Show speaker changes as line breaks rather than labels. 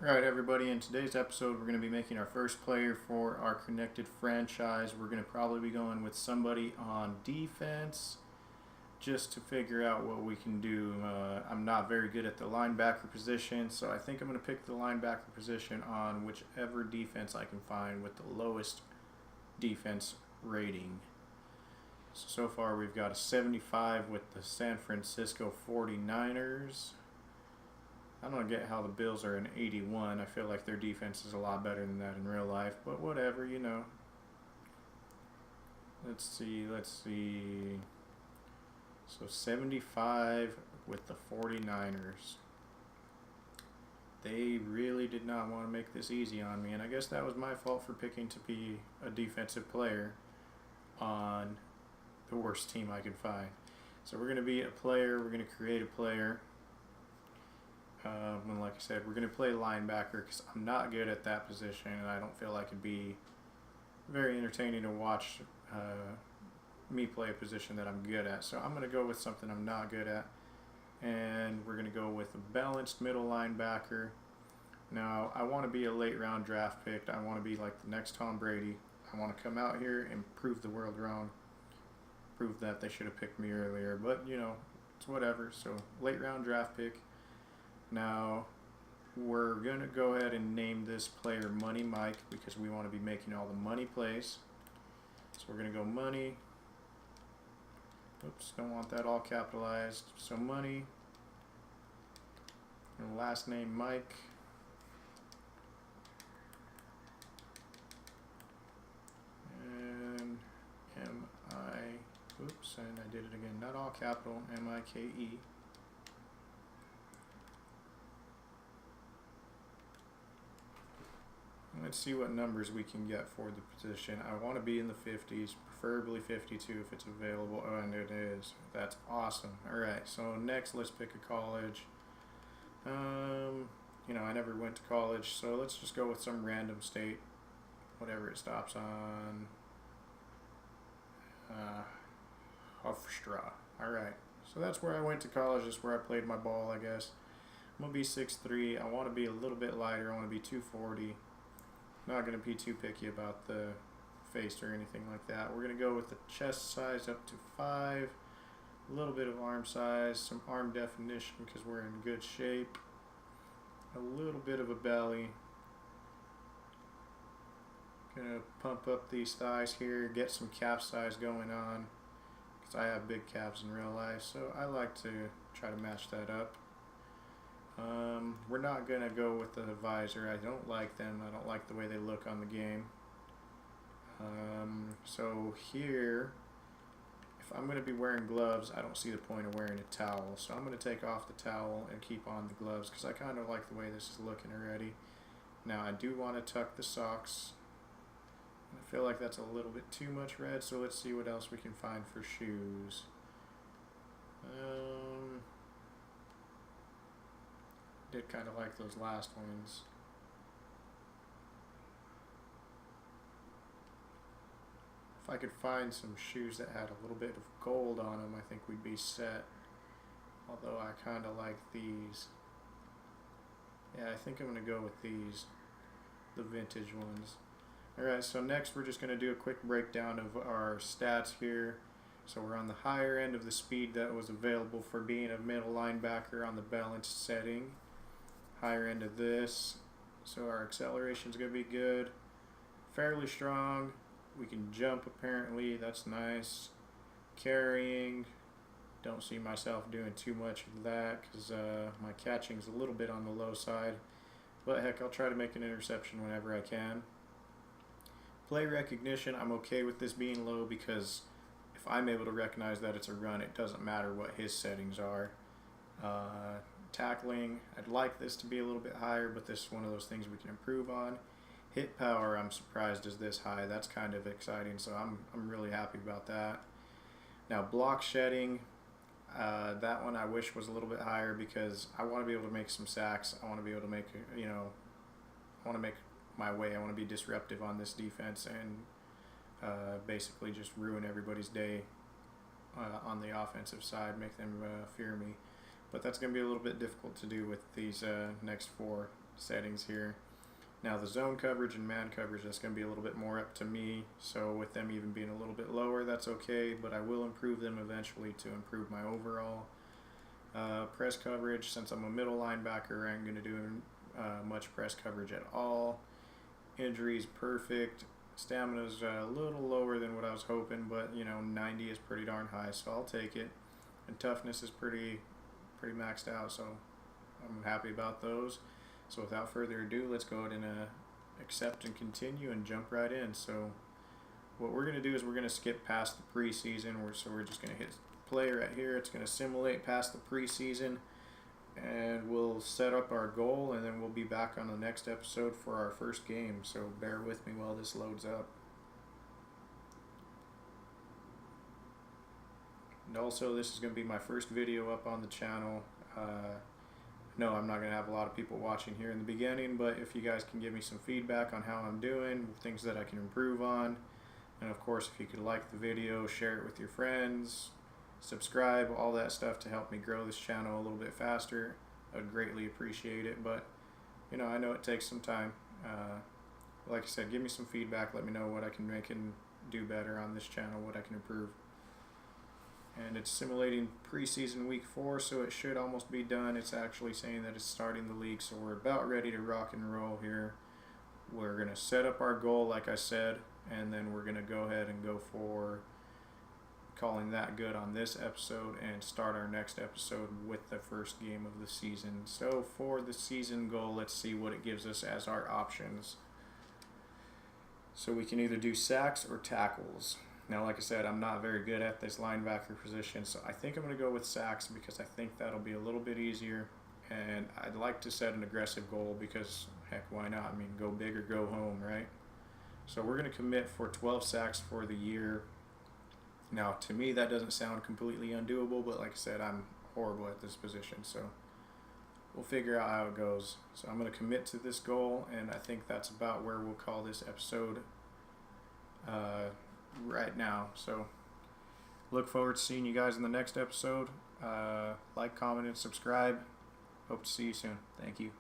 Alright everybody, in today's episode we're going to be making our first player for our connected franchise. We're going to probably be going with somebody on defense just to figure out what we can do. I'm not very good at the linebacker position, so I think I'm going to pick the linebacker position on whichever defense I can find with the lowest defense rating. So far we've got a 75 with the San Francisco 49ers. I don't get how the Bills are an 81. I feel like their defense is a lot better than that in real life, but whatever, you know. Let's see. So 75 with the 49ers. They really did not want to make this easy on me, and I guess that was my fault for picking to be a defensive player on the worst team I could find. So we're going to be a player. We're going to create a player. Like I said, we're going to play linebacker because I'm not good at that position, and I don't feel like it'd be very entertaining to watch me play a position that I'm good at. So I'm going to go with something I'm not good at, and we're going to go with a balanced middle linebacker. Now, I want to be a late round draft pick. I want to be like the next Tom Brady. I want to come out here and prove the world wrong. Prove that they should have picked me earlier, but you know, it's whatever. So late round draft pick. Now, we're going to go ahead and name this player Money Mike because we want to be making all the money plays. So we're going to go Money. Oops, don't want that all capitalized. So Money. And last name Mike. And oops, and I did it again. Not all capital, M-I-K-E. Let's see what numbers we can get for the position. I want to be in the 50s, preferably 52 if it's available. Oh, and it is. That's awesome. Alright, so next let's pick a college. You know, I never went to college, so let's just go with some random state. Whatever it stops on. Hofstra. Alright, so that's where I went to college. That's where I played my ball, I guess. I'm going to be 6'3". I want to be a little bit lighter. I want to be 240. Not going to be too picky about the face or anything like that. We're going to go with the chest size up to 5, a little bit of arm size, some arm definition because we're in good shape, a little bit of a belly. Going to pump up these thighs here, get some calf size going on because I have big calves in real life, so I like to try to match that up. We're not going to go with the visor. I don't like them. I don't like the way they look on the game. So here, if I'm going to be wearing gloves, I don't see the point of wearing a towel. So I'm going to take off the towel and keep on the gloves because I kind of like the way this is looking already. Now I do want to tuck the socks. I feel like that's a little bit too much red, so let's see what else we can find for shoes. Did kind of like those last ones. If I could find some shoes that had a little bit of gold on them, I think we'd be set. Although I kind of like these. Yeah, I think I'm going to go with these, the vintage ones. Alright, so next we're just going to do a quick breakdown of our stats here. So we're on the higher end of the speed that was available for being a middle linebacker on the balanced setting. Higher end of this, so our acceleration is going to be good, fairly strong. We can jump apparently, that's nice. Carrying, don't see myself doing too much of that because my catching is a little bit on the low side, but heck, I'll try to make an interception whenever I can. Play recognition, I'm okay with this being low because if I'm able to recognize that it's a run, it doesn't matter what his settings are. Tackling, I'd like this to be a little bit higher, but this is one of those things we can improve on. Hit power, I'm surprised is this high. That's kind of exciting, so I'm really happy about that. Now block shedding, that one I wish was a little bit higher because I want to be able to make some sacks. I want to be able to make, you know, I want to make my way. I want to be disruptive on this defense and basically just ruin everybody's day on the offensive side, make them fear me. But that's going to be a little bit difficult to do with these next 4. settings here. Now the zone coverage and man coverage, that's going to be a little bit more up to me. So with them even being a little bit lower, that's okay. But I will improve them eventually to improve my overall press coverage. Since I'm a middle linebacker, I ain't going to do much press coverage at all. Injuries perfect. Stamina's a little lower than what I was hoping, but you know, 90 is pretty darn high, so I'll take it. And toughness is pretty maxed out, so I'm happy about those. So without further ado, let's go ahead and accept and continue and jump right in. So what we're going to do is we're going to skip past the preseason. So we're just going to hit play right here. It's going to simulate past the preseason, and we'll set up our goal, and then we'll be back on the next episode for our first game. So bear with me while this loads up. And also, this is going to be my first video up on the channel. No, I'm not going to have a lot of people watching here in the beginning, but if you guys can give me some feedback on how I'm doing, things that I can improve on, and of course if you could like the video, share it with your friends, subscribe, all that stuff to help me grow this channel a little bit faster, I would greatly appreciate it. But you know, I know it takes some time. Like I said, give me some feedback, let me know what I can make and do better on this channel, what I can improve. And it's simulating preseason week 4, so it should almost be done. It's actually saying that it's starting the league, so we're about ready to rock and roll here. We're going to set up our goal, like I said, and then we're going to go ahead and go for calling that good on this episode and start our next episode with the first game of the season. So for the season goal, let's see what it gives us as our options. So we can either do sacks or tackles. Now, like I said, I'm not very good at this linebacker position, so I think I'm going to go with sacks because I think that'll be a little bit easier. And I'd like to set an aggressive goal because, heck, why not? I mean, go big or go home, right? So we're going to commit for 12 sacks for the year. Now, to me, that doesn't sound completely undoable, but like I said, I'm horrible at this position, so we'll figure out how it goes. So I'm going to commit to this goal, and I think that's about where we'll call this episode right now. So look forward to seeing you guys in the next episode. Like, comment, and subscribe. Hope to see you soon. Thank you.